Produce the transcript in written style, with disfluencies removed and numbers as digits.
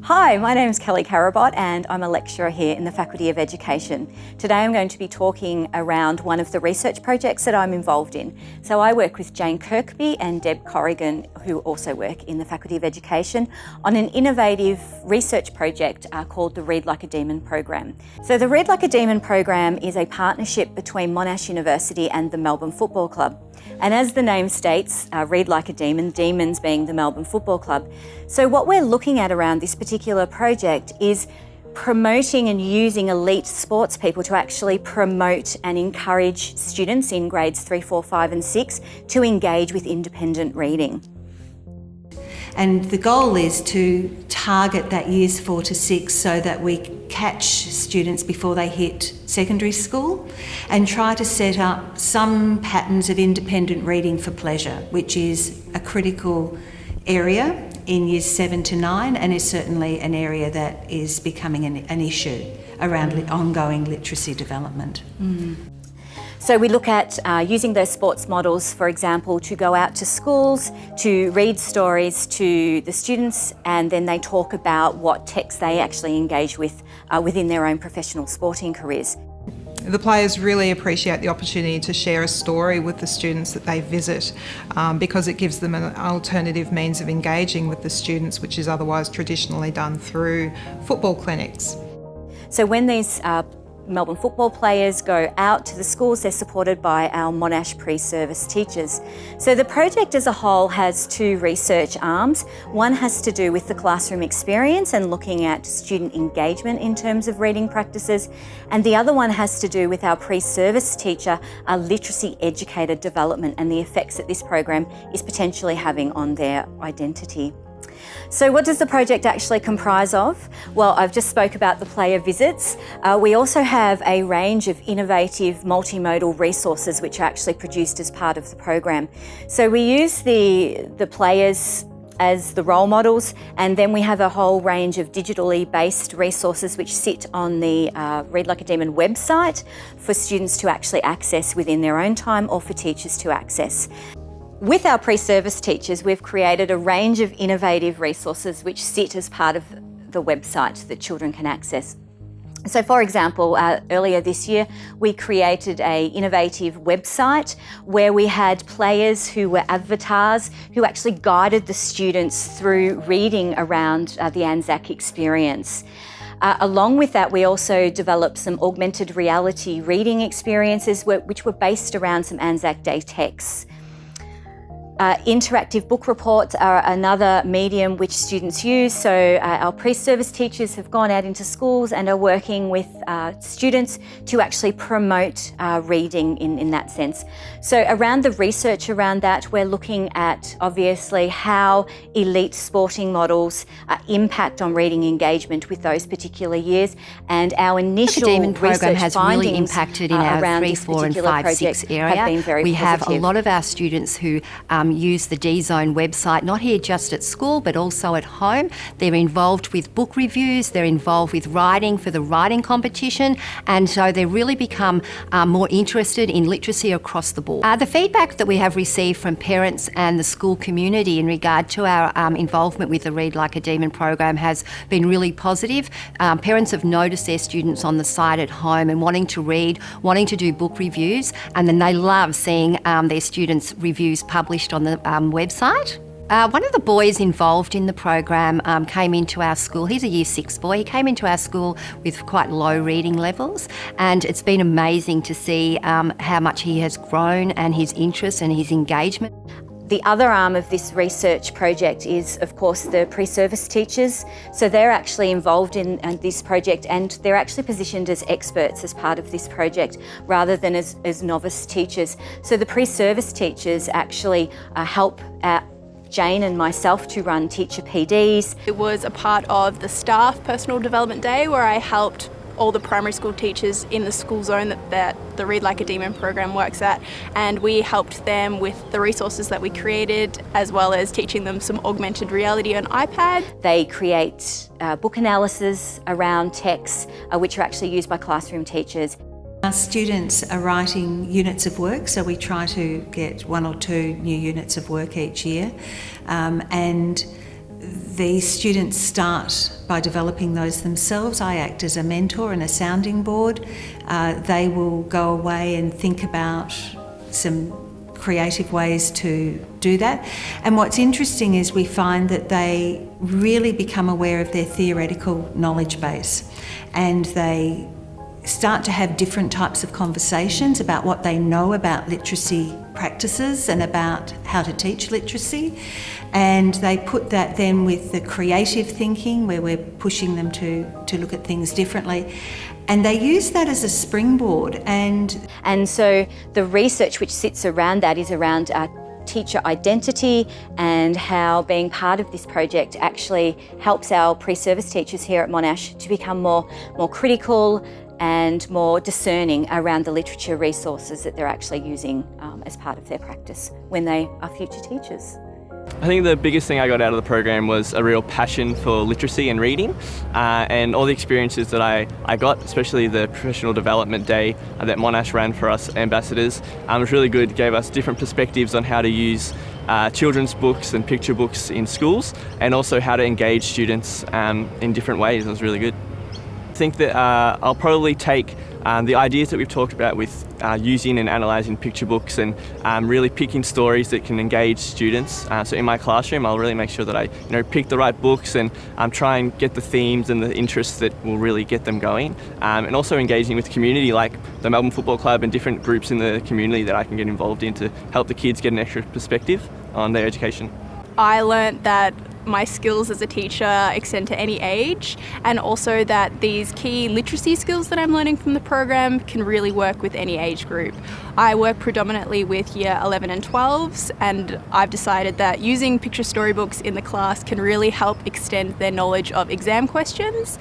Hi, my name is Kelly Carabot and I'm a lecturer here in the Faculty of Education. Today I'm going to be talking around one of the research projects that I'm involved in. So I work with Jane Kirkby and Deb Corrigan, who also work in the Faculty of Education, on an innovative research project called the Read Like a Demon program. So the Read Like a Demon program is a partnership between Monash University and the Melbourne Football Club. And as the name states, Read Like a Demon, demons being the Melbourne Football Club. So what we're looking at around this particular project is promoting and using elite sports people to actually promote and encourage students in grades 3, 4, 5 and 6 to engage with independent reading. And the goal is to target that years 4 to 6 so that we catch students before they hit secondary school and try to set up some patterns of independent reading for pleasure, which is a critical area in years 7 to 9 and is certainly an area that is becoming an issue around ongoing literacy development. So we look at using those sports models, for example, to go out to schools, to read stories to the students, and then they talk about what texts they actually engage with within their own professional sporting careers. The players really appreciate the opportunity to share a story with the students that they visit because it gives them an alternative means of engaging with the students, which is otherwise traditionally done through football clinics. So when these Melbourne football players go out to the schools, they're supported by our Monash pre-service teachers. So the project as a whole has 2 research arms. One has to do with the classroom experience and looking at student engagement in terms of reading practices, and the other one has to do with our pre-service teacher, our literacy educator development and the effects that this program is potentially having on their identity. So what does the project actually comprise of? Well, I've just spoke about the player visits. We also have a range of innovative multimodal resources which are actually produced as part of the program. So we use the players as the role models, and then we have a whole range of digitally based resources which sit on the Read Like a Demon website for students to actually access within their own time or for teachers to access. With our pre-service teachers, we've created a range of innovative resources which sit as part of the website that children can access. So for example, earlier this year, we created an innovative website where we had players who were avatars who actually guided the students through reading around the Anzac experience. Along with that, we also developed some augmented reality reading experiences which were based around some Anzac Day texts. Interactive book reports are another medium which students use. So our pre-service teachers have gone out into schools and are working with students to actually promote reading in that sense. So around the research around that, we're looking at obviously how elite sporting models impact on reading engagement with those particular years, and our initial Demon program research has findings really impacted in our 3, 4 and 5, 6 area. Have been very we positive. have a lot of our students who use the D-Zone website, not here just at school, but also at home. They're involved with book reviews, they're involved with writing for the writing competition, and so they really become more interested in literacy across the board. The feedback that we have received from parents and the school community in regard to our involvement with the Read Like a Demon program has been really positive. Parents have noticed their students on the site at home and wanting to read, wanting to do book reviews, and then they love seeing their students' reviews published on the website. One of the boys involved in the program came into our school. He's a Year 6 boy. He came into our school with quite low reading levels, and it's been amazing to see how much he has grown and his interest and his engagement. The other arm of this research project is, of course, the pre-service teachers. So they're actually involved in this project, and they're actually positioned as experts as part of this project rather than as novice teachers. So the pre-service teachers actually help Jane and myself to run teacher PDs. It was a part of the staff personal development day where I helped all the primary school teachers in the school zone that the Read Like a Demon program works at, and we helped them with the resources that we created, as well as teaching them some augmented reality on iPad. They create book analysis around texts which are actually used by classroom teachers. Our students are writing units of work, so we try to get 1 or 2 new units of work each year, and the students start by developing those themselves. I act as a mentor and a sounding board. They will go away and think about some creative ways to do that. And what's interesting is we find that they really become aware of their theoretical knowledge base, and they start to have different types of conversations about what they know about literacy practices and about how to teach literacy. And they put that then with the creative thinking, where we're pushing them to look at things differently. And they use that as a springboard. And so the research which sits around that is around teacher identity and how being part of this project actually helps our pre-service teachers here at Monash to become more critical and more discerning around the literature resources that they're actually using as part of their practice when they are future teachers. I think the biggest thing I got out of the program was a real passion for literacy and reading, and all the experiences that I got, especially the professional development day that Monash ran for us ambassadors, was really good. It gave us different perspectives on how to use children's books and picture books in schools, and also how to engage students in different ways. It was really good. I think that I'll probably take the ideas that we've talked about with using and analysing picture books and really picking stories that can engage students. So in my classroom, I'll really make sure that I pick the right books and try and get the themes and the interests that will really get them going. And also engaging with the community, like the Melbourne Football Club and different groups in the community that I can get involved in to help the kids get an extra perspective on their education. I learnt that my skills as a teacher extend to any age, and also that these key literacy skills that I'm learning from the program can really work with any age group. I work predominantly with year 11 and 12s, and I've decided that using picture storybooks in the class can really help extend their knowledge of exam questions.